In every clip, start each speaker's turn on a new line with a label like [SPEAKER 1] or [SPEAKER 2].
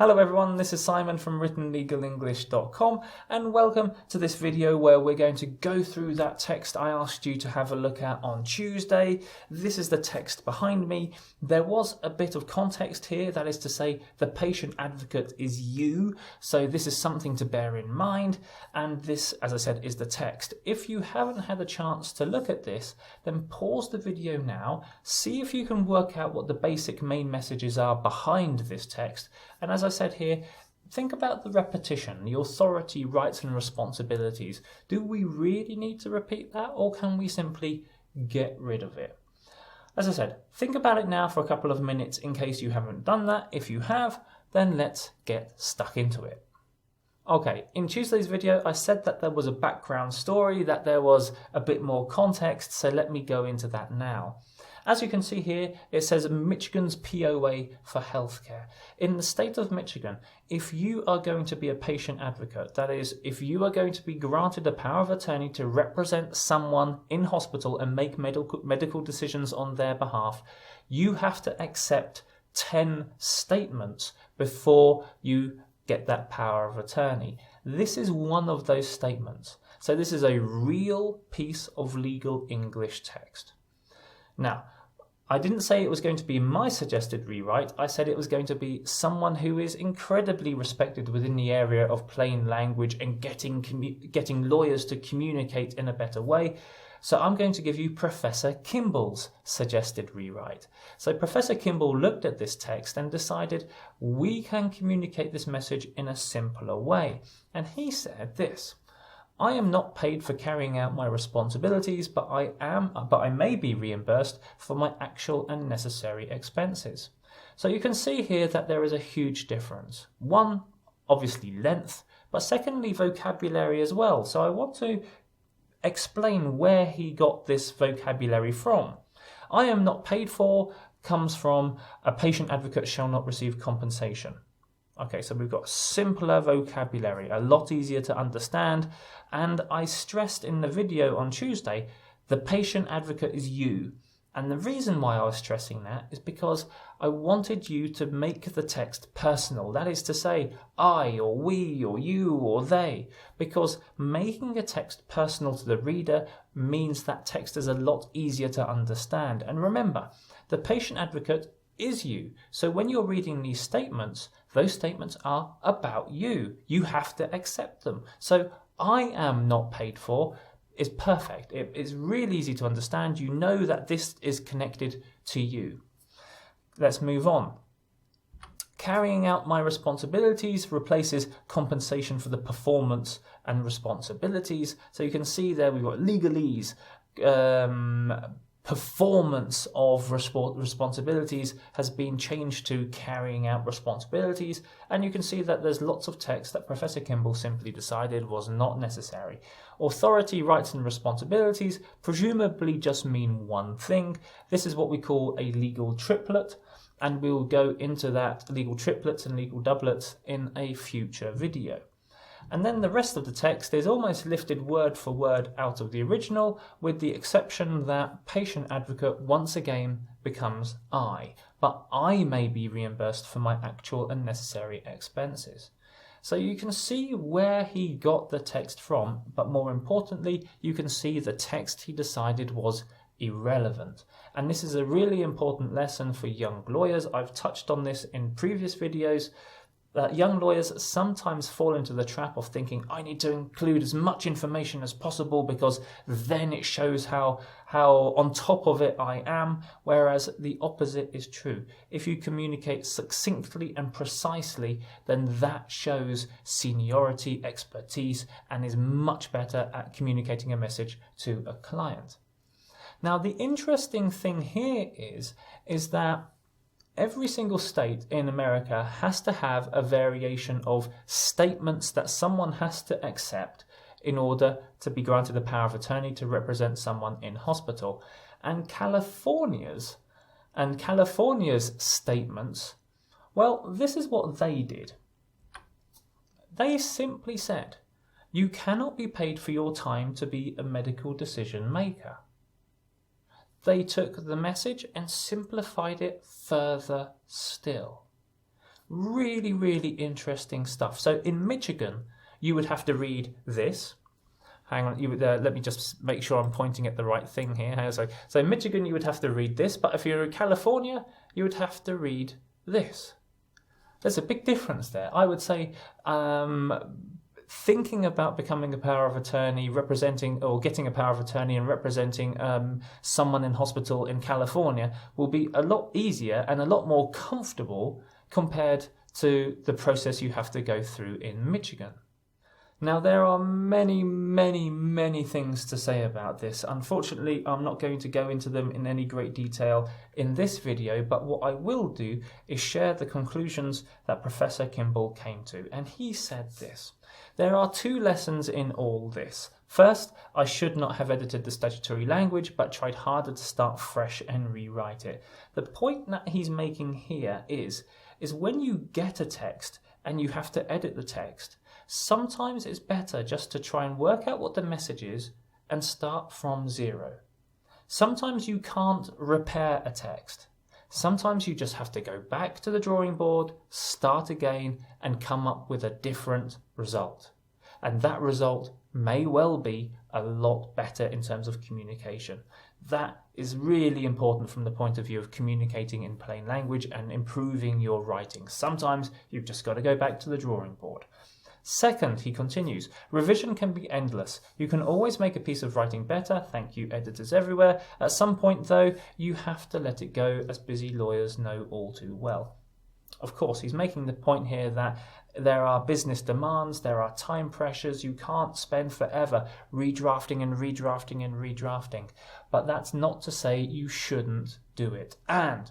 [SPEAKER 1] Hello everyone, this is Simon from writtenlegalenglish.com and welcome to this video where we're going to go through that text I asked you to have a look at on Tuesday. This is the text behind me. There was a bit of context here, that is to say the patient advocate is you, so this is something to bear in mind, and this, as I said, is the text. If you haven't had a chance to look at this, then pause the video now, see if you can work out what the basic main messages are behind this text, and as I said here, think about the repetition, the authority, rights and responsibilities. Do we really need to repeat that, or can we simply get rid of it? As I said, think about it now for a couple of minutes in case you haven't done that. If you have, then let's get stuck into it. Okay, in Tuesday's video I said that there was a background story, that there was a bit more context, so let me go into that now. As you can see here, it says Michigan's POA for healthcare. In the state of Michigan, if you are going to be a patient advocate, that is, if you are going to be granted a power of attorney to represent someone in hospital and make medical decisions on their behalf, you have to accept 10 statements before you get that power of attorney. This is one of those statements. So this is a real piece of legal English text. Now, I didn't say it was going to be my suggested rewrite, I said it was going to be someone who is incredibly respected within the area of plain language and getting lawyers to communicate in a better way. So I'm going to give you Professor Kimball's suggested rewrite. So Professor Kimball looked at this text and decided we can communicate this message in a simpler way. And he said this: I am not paid for carrying out my responsibilities, but I may be reimbursed for my actual and necessary expenses. So you can see here that there is a huge difference. One, obviously length, but secondly vocabulary as well. So I want to explain where he got this vocabulary from. I am not paid for comes from a patient advocate shall not receive compensation. Okay, so we've got simpler vocabulary, a lot easier to understand, and I stressed in the video on Tuesday, the patient advocate is you. And the reason why I was stressing that is because I wanted you to make the text personal, that is to say, I or we or you or they, because making a text personal to the reader means that text is a lot easier to understand. And remember, the patient advocate is you. So when you're reading these statements, those statements are about you. You have to accept them. So I am not paid for is perfect. It's really easy to understand. You know that this is connected to you. Let's move on. Carrying out my responsibilities replaces compensation for the performance and responsibilities. So you can see there we've got legalese, performance of responsibilities has been changed to carrying out responsibilities, and you can see that there's lots of text that Professor Kimball simply decided was not necessary. Authority, rights and responsibilities presumably just mean one thing. This is what we call a legal triplet, and we'll go into that legal triplets and legal doublets in a future video. And then the rest of the text is almost lifted word for word out of the original, with the exception that patient advocate once again becomes I, but I may be reimbursed for my actual and necessary expenses. So you can see where he got the text from, but more importantly, you can see the text he decided was irrelevant. And this is a really important lesson for young lawyers. I've touched on this in previous videos. Young lawyers sometimes fall into the trap of thinking I need to include as much information as possible because then it shows how on top of it I am, whereas the opposite is true. If you communicate succinctly and precisely, then that shows seniority, expertise, and is much better at communicating a message to a client. Now the interesting thing here is that every single state in America has to have a variation of statements that someone has to accept in order to be granted the power of attorney to represent someone in hospital. And California's statements, well, this is what they did. They simply said, you cannot be paid for your time to be a medical decision maker. They took the message and simplified it further still. Really, really interesting stuff. So in Michigan, you would have to read this. Hang on, you would, let me just make sure I'm pointing at the right thing here. So in Michigan, you would have to read this, but if you're in California, you would have to read this. There's a big difference there. I would say thinking about becoming a power of attorney, representing or getting a power of attorney and representing someone in hospital in California will be a lot easier and a lot more comfortable compared to the process you have to go through in Michigan. Now, there are many, many, many things to say about this. Unfortunately, I'm not going to go into them in any great detail in this video, but what I will do is share the conclusions that Professor Kimball came to. And he said this: there are two lessons in all this. First, I should not have edited the statutory language, but tried harder to start fresh and rewrite it. The point that he's making here is when you get a text and you have to edit the text, sometimes it's better just to try and work out what the message is and start from zero. Sometimes you can't repair a text. Sometimes you just have to go back to the drawing board, start again, and come up with a different result. And that result may well be a lot better in terms of communication. That is really important from the point of view of communicating in plain language and improving your writing. Sometimes you've just got to go back to the drawing board. Second, he continues, revision can be endless. You can always make a piece of writing better. Thank you, editors everywhere. At some point, though, you have to let it go, as busy lawyers know all too well. Of course, he's making the point here that there are business demands, there are time pressures. You can't spend forever redrafting and redrafting and redrafting. But that's not to say you shouldn't do it. And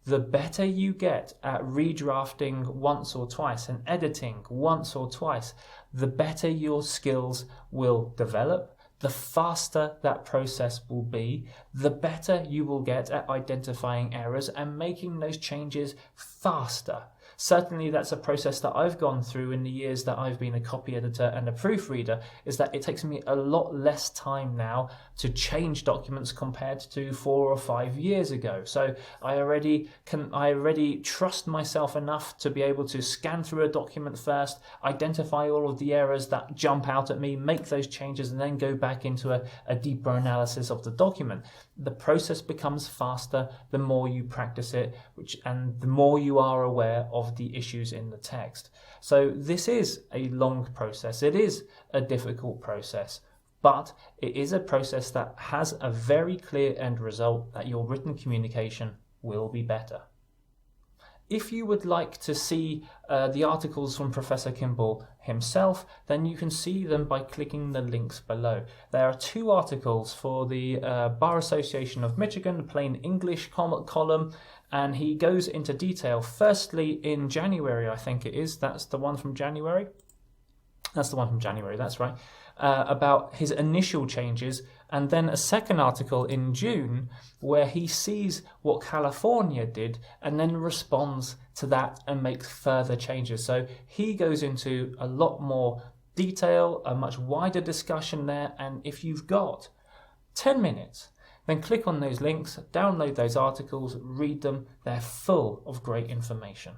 [SPEAKER 1] the better you get at redrafting once or twice and editing once or twice, the better your skills will develop, the faster that process will be, the better you will get at identifying errors and making those changes faster. Certainly that's a process that I've gone through in the years that I've been a copy editor and a proofreader, is that it takes me a lot less time now to change documents compared to 4 or 5 years ago. So I already trust myself enough to be able to scan through a document first, identify all of the errors that jump out at me, make those changes, and then go back into a deeper analysis of the document. The process becomes faster the more you practice it, and the more you are aware of the issues in the text. So this is a long process. It is a difficult process, but it is a process that has a very clear end result, that your written communication will be better. If you would like to see the articles from Professor Kimball himself, then you can see them by clicking the links below. There are 2 articles for the Bar Association of Michigan, the Plain English column, and he goes into detail. Firstly, in January, I think it is, that's the one from January. That's the one from January, that's right. About his initial changes, and then a second article in June where he sees what California did and then responds to that and makes further changes. So he goes into a lot more detail, a much wider discussion there, and if you've got 10 minutes, then click on those links, download those articles, read them. They're full of great information.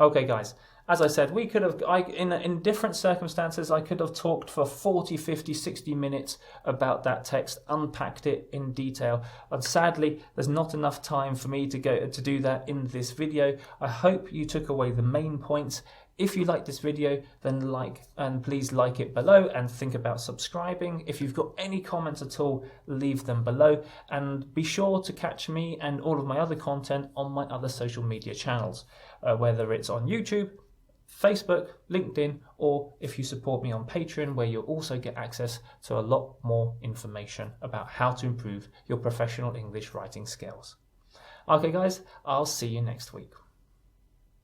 [SPEAKER 1] Okay, guys. As I said, we could have, in different circumstances, I could have talked for 40, 50, 60 minutes about that text, unpacked it in detail. And sadly, there's not enough time for me to do that in this video. I hope you took away the main points. If you like this video, then please like it below and think about subscribing. If you've got any comments at all, leave them below. And be sure to catch me and all of my other content on my other social media channels, whether it's on YouTube, Facebook, LinkedIn, or if you support me on Patreon, where you'll also get access to a lot more information about how to improve your professional English writing skills. Okay guys, I'll see you next week.